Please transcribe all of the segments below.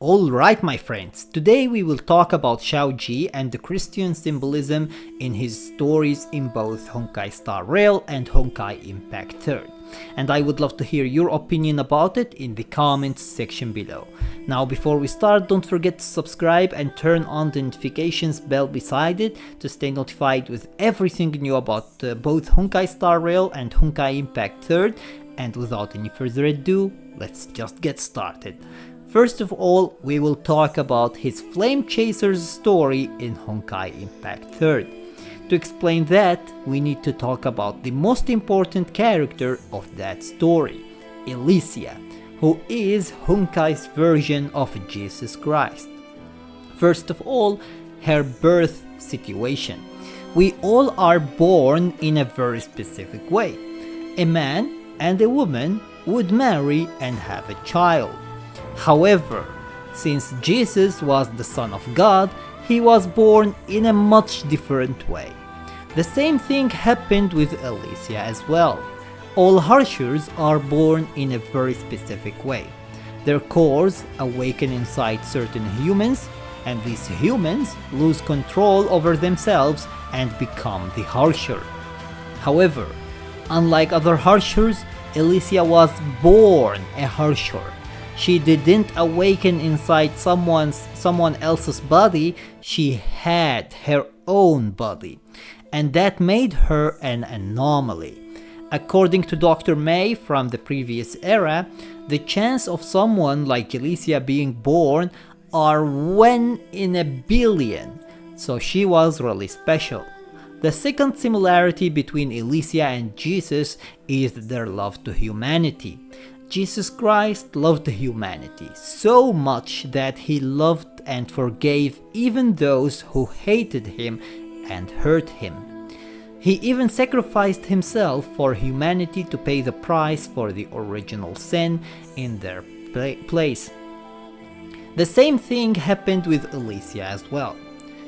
Alright my friends, today we will talk about Shaoji and the Christian symbolism in his stories in both Honkai Star Rail and Honkai Impact 3rd. And I would love to hear your opinion about it in the comments section below. Now before we start, don't forget to subscribe and turn on the notifications bell beside it to stay notified with everything new about both Honkai Star Rail and Honkai Impact 3rd. And without any further ado, let's just get started. First of all, we will talk about his Flame Chaser's story in Honkai Impact 3rd. To explain that, we need to talk about the most important character of that story, Elysia, who is Honkai's version of Jesus Christ. First of all, her birth situation. We all are born in a very specific way. A man and a woman would marry and have a child. However, since Jesus was the Son of God, he was born in a much different way. The same thing happened with Elysia as well. All Harshers are born in a very specific way. Their cores awaken inside certain humans, and these humans lose control over themselves and become the Harsher. However, unlike other Harshers, Elysia was born a Harsher. She didn't awaken inside someone else's body, she had her own body. And that made her an anomaly. According to Dr. May from the previous era, the chance of someone like Elysia being born are 1 in a billion, so she was really special. The second similarity between Elysia and Jesus is their love to humanity. Jesus Christ loved humanity so much that he loved and forgave even those who hated him and hurt him. He even sacrificed himself for humanity to pay the price for the original sin in their place. The same thing happened with Elysia as well.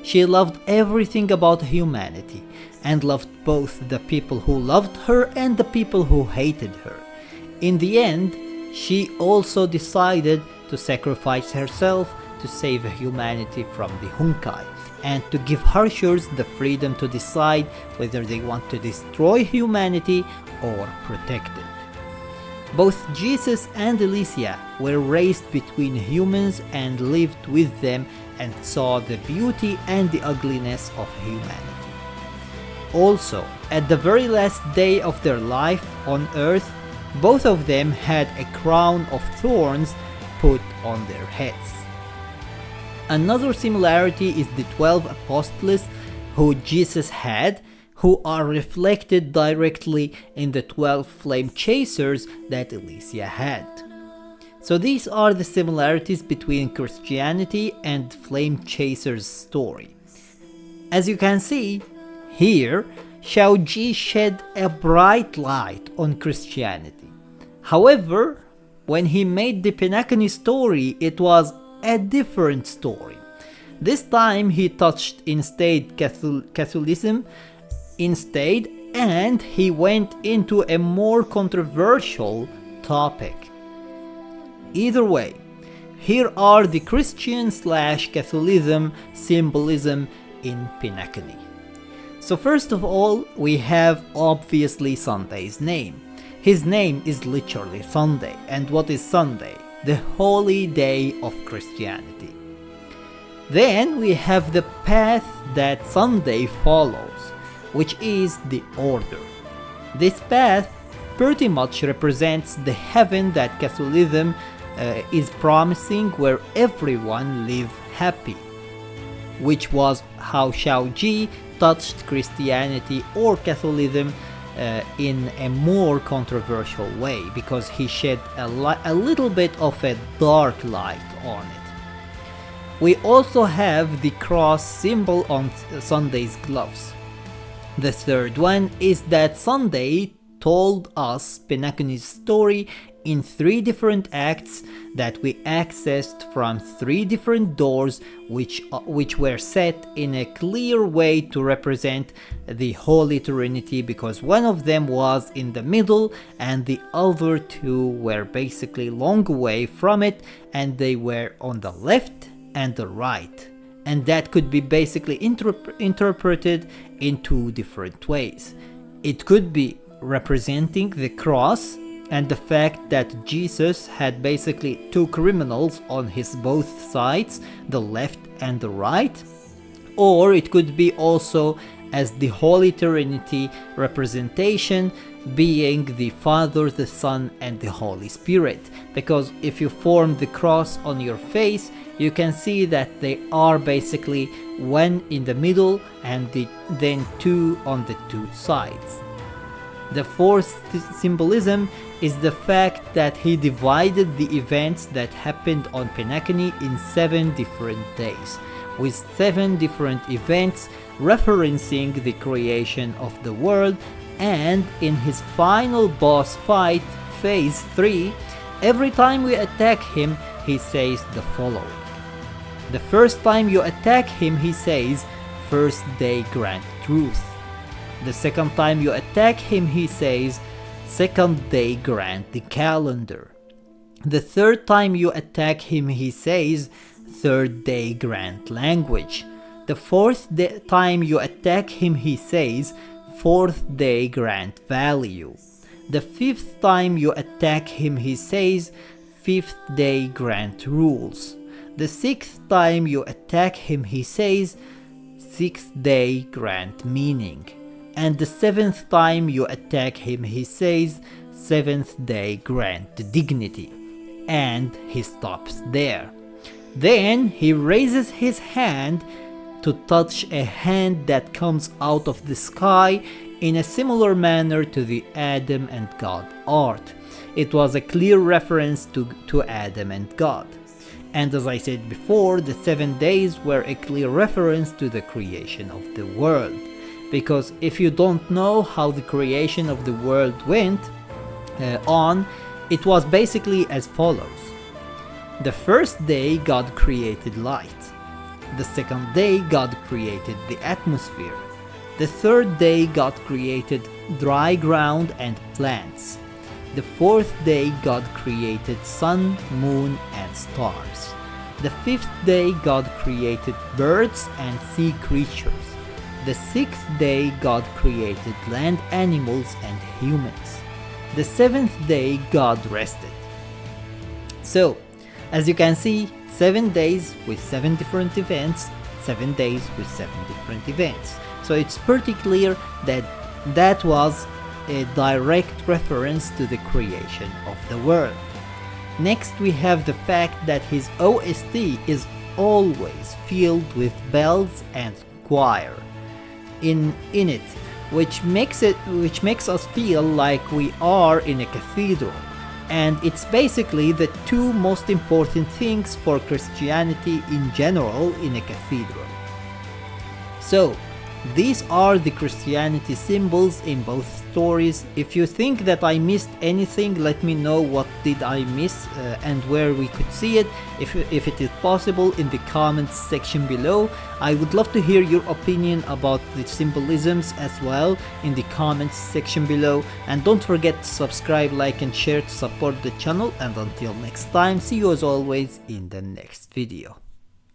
She loved everything about humanity and loved both the people who loved her and the people who hated her. In the end, she also decided to sacrifice herself to save humanity from the Honkai and to give Harshers the freedom to decide whether they want to destroy humanity or protect it. Both Jesus and Elysia were raised between humans and lived with them and saw the beauty and the ugliness of humanity. Also, at the very last day of their life on Earth, both of them had a crown of thorns put on their heads. Another similarity is the 12 apostles who Jesus had, who are reflected directly in the 12 flame chasers that Elysia had. So these are the similarities between Christianity and flame chasers' story. As you can see, here Shaoji shed a bright light on Christianity. However, when he made the Pinakani story, it was a different story. This time he touched instead Catholicism instead, and he went into a more controversial topic. Either way, here are the Christian/Catholicism symbolism in Pinakani. So first of all, we have obviously Sunday's name. His name is literally Sunday, and what is Sunday? The holy day of Christianity. Then we have the path that Sunday follows, which is the order. This path pretty much represents the heaven that Catholicism is promising, where everyone live happy, which was how Shaoji touched Christianity or Catholicism in a more controversial way, because he shed a little bit of a dark light on it. We also have the cross symbol on Sunday's gloves. The third one is that Sunday told us Pinakani's story in 3 different acts that we accessed from 3 different doors which were set in a clear way to represent the Holy Trinity, because one of them was in the middle and the other 2 were basically long away from it, and they were on the left and the right. And that could be basically interpreted in 2 different ways. It could be representing the cross and the fact that Jesus had basically 2 criminals on his both sides, the left and the right. Or it could be also as the Holy Trinity representation, being the Father, the Son and the Holy Spirit. Because if you form the cross on your face, you can see that they are basically 1 in the middle and then 2 on the 2 sides. The 4th symbolism is the fact that he divided the events that happened on Penacony in 7 different days, with 7 different events referencing the creation of the world. And in his final boss fight, phase 3, every time we attack him, he says the following. The first time you attack him, he says, "First day grant truth." The second time you attack him, he says, "Second day grant the calendar." The third time you attack him, he says, "Third day grant language." The fourth time you attack him, he says, "Fourth day grant value." The 5th time you attack him, he says, "Fifth day grant rules." The 6th time you attack him, he says, "Sixth day grant meaning." And the 7th time you attack him, he says, "Seventh day grant dignity." And he stops there. Then he raises his hand to touch a hand that comes out of the sky in a similar manner to the Adam and God art. It was a clear reference to Adam and God. And as I said before, the 7 days were a clear reference to the creation of the world. Because if you don't know how the creation of the world went on, it was basically as follows. The first day God created light. The second day God created the atmosphere. The third day God created dry ground and plants. The 4th day God created sun, moon and stars. The 5th day God created birds and sea creatures. The 6th day God created land animals and humans. The 7th day God rested. So, as you can see, 7 days with 7 different events, 7 days with 7 different events. So it's pretty clear that that was a direct reference to the creation of the world. Next we have the fact that his OST is always filled with bells and choir in it, which makes us feel like we are in a cathedral. And it's basically the 2 most important things for Christianity in general in a cathedral. So, these are the Christianity symbols in both stories. If you think that I missed anything, let me know what did I miss and where we could see it, if it is possible, in the comments section below. I would love to hear your opinion about the symbolisms as well in the comments section below. And don't forget to subscribe, like and share to support the channel. And until next time, see you as always in the next video.